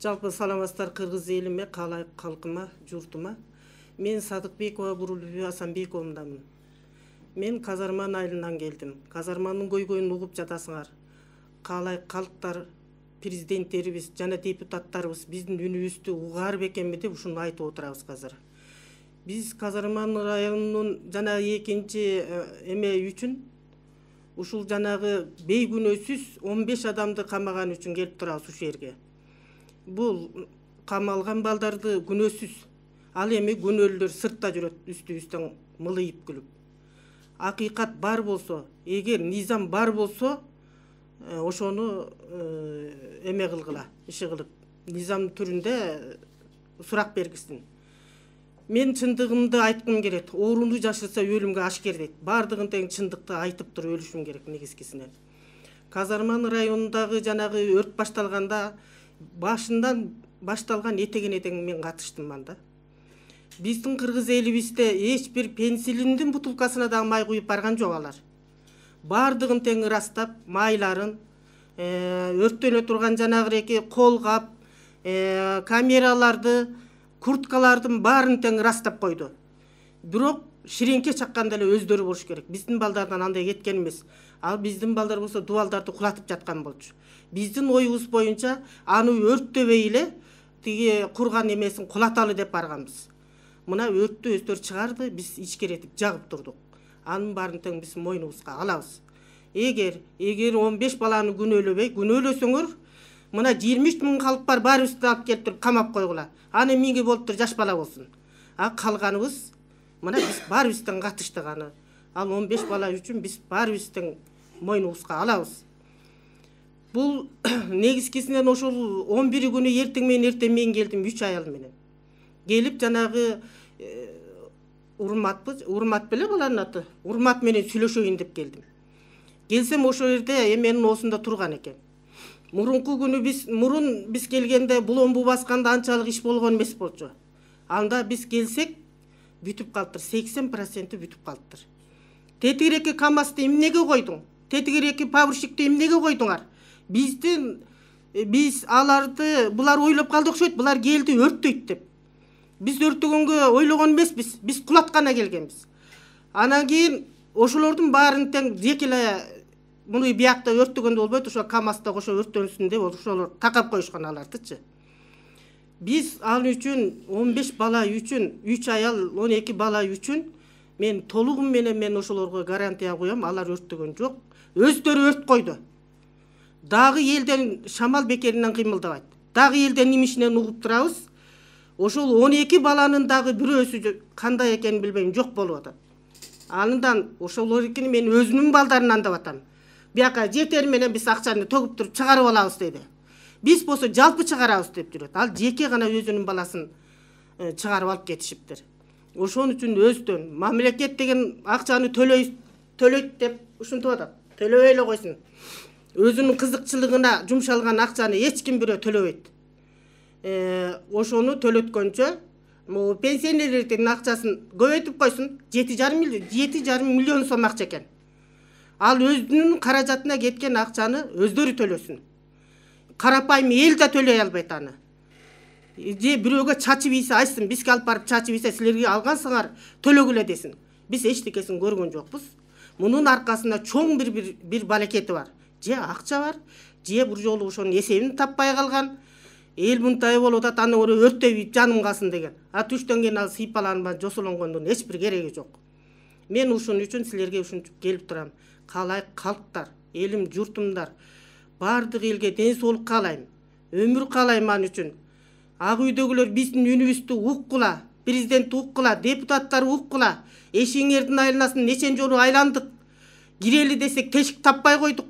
Жалпы саламатсыздар кыргыз элиме, калкыма, журтума. Мен Садыкбекова Бурулбек Асанбековдамын. Мен Казарман айылынан келдим. Казарманын көйгөйүн угуп жатасыңар. Каалай калктар, президенттерибиз жана депутаттарыбыз биздин үнүбүздү угаар бекенби деп ушуну айтып отурабыз азыр. Биз Казарман районунун жана экинчи эме үчүн ушул жанагы бейгүнөөсүз 15 адамды камаган үчүн келип турабыз ушул жерге. Бул камалган балдарды күнөөсүз. Ал эми күнөөлөр сыртта жүрөт, үстүбүздөн мылыйып күлүп. Акыйкат бар болсо, эгер низам бар болсо, ошону эме кылгыла, иши кылып, низам түрүндө сурак бергисин. Мен чындыгымды айткым келет. Ооруну жашырса өлүмгө ашкер дейт. Бардыгын тең чындыкты айтып туруп өлүшүм керек негизгисинен. Казарман районундагы жанагы өрт башталганда башынан башталган этегине тең мен катыштым анда. Биздин кыргыз элибизде эч бир пенсилиндин бутулкасына да май куюп барган жок алар. Бардыгын тең ырастап, майларын, өрттөнө турган жанагы эки колгап, камераларды, курткалардын баарын тең ырастап койду. Бирок ширеңке чакканда эле өздөрү болуш керек. Биздин балдардан андай кеткен эмес. Ал биздин балдар болсо дубалдарды кулатып жаткан болчу. Биздин оюбуз боюнча аны өрттөбөй эле тиги курган эмесин кулаталы деп барганбыз. Мына өрттү өздөрү чыгарды, биз ичкеретип жагып турдук. Анын баарын тең биз мойнубузга алабыз. Эгер 15 баланы күнөөлөсөңөр, мына 23 000 калп бар, баарыбызды алып келип туруп камап койгула. Аны миңге болуп тур жаш бала болсун. А калганыбыз мына биз баарыбыздан катыштык аны. Ал 15 бала үчүн биз баарыбыздын мойнубузга алабыз. Бул негизгисинен ошол 11 күнү эртең мен келдим 3 аял менен. Келип жанагы Урмат беле баланын аты. Урмат менен сүйлөшөйүн деп келдим. Келсем ошол жерде эменин оосунда турган экен. Мурунку күнү биз келгенде буломбу басканда анчалык иш болгон эмес болчу. Анда биз келсек бүтүп калыптыр, 80% бүтүп калыптыр. Тетигиреки КамАЗды эмнеге койдуң? Тетигиреки павырщикти эмнеге койдуңар? Биз аларды, булар ойлоп калды окшойт, булар келди өрттөйт деп. Биз өрттөгөнгө ойлогон эмеспиз, биз кулаткана келгенбиз. Анан кийин ошолордун баарын тең жекеле муну биякта өрттөгөндө болбойт, ошо КамАЗда ошо өрттөнсүн деп ошолор такап коюшкан алардычы. Биз ал үчүн 15 бала үчүн, 3 аял 12 бала үчүн мен толугум менен мен ошолорго гарантия коём, алар өрттөгөн жок. Өздөрү өрт койду. Дагы элден шамал бекеринен кыймылдабайт. Дагы элден немишинен угуп турабыз. Ошол 12 баланын дагы бирөөсү кандай экенин билбейм, жок болуп атат. Андан ошолордукин мен өзүмдүн балдарынан деп атам. Бияка жетер менен биз акчаны төгүп туруп чыгарып алабыз дейди. Биз болсо жалпы чыгарабыз деп жүрөт. Ал жеке гана өзүнүн баласын чыгарып алып кетишиптир. Ошон үчүн өздөн мамлекет деген акчаны төлөйт деп ушинтип атат. Төлөбөй эле койсун. Өзүнүн кызыкчылыгына жумшалган акчаны эч ким бирөө төлөбөйт. Ошону төлөткөнчө, пенсионерлердин акчасын көбөйтүп койсун, 7,5 миллион сом акча экен. Ал өзүнүн каражатына кеткен акчаны өздөрү төлөсүн. Карапайым эл да төлөй албайт аны. Же бирөөгө чачып ийсе айтсын, бизге алып барып чачып ийсе силерге алгансыңар төлөгүлө десин. Биз эчтекесин көргөн жокпуз. Мунун аркасында чоң бир балекети бар. Же акча бар, же бир жолу ошонун эсебин таппай калган. Эл мынтай болуп атат, аны өрттөй жаным калсын деген. А түштөн кийин ал сыйпаланып жосолонгондун эч бир кереги жок. Мен ушун үчүн силерге ушинтип келип турам. Каалай калктар, элим, журтумдар, бардык элге ден соолук каалайм. Өмүр каалайм ан үчүн. Ак үйдөгүлөр биздин үнүбүздү уккула, президент уккула, депутаттар уккула. Эшиңердин айланасын нечен жолу айландык. Кирели десек тешик таппай койдук.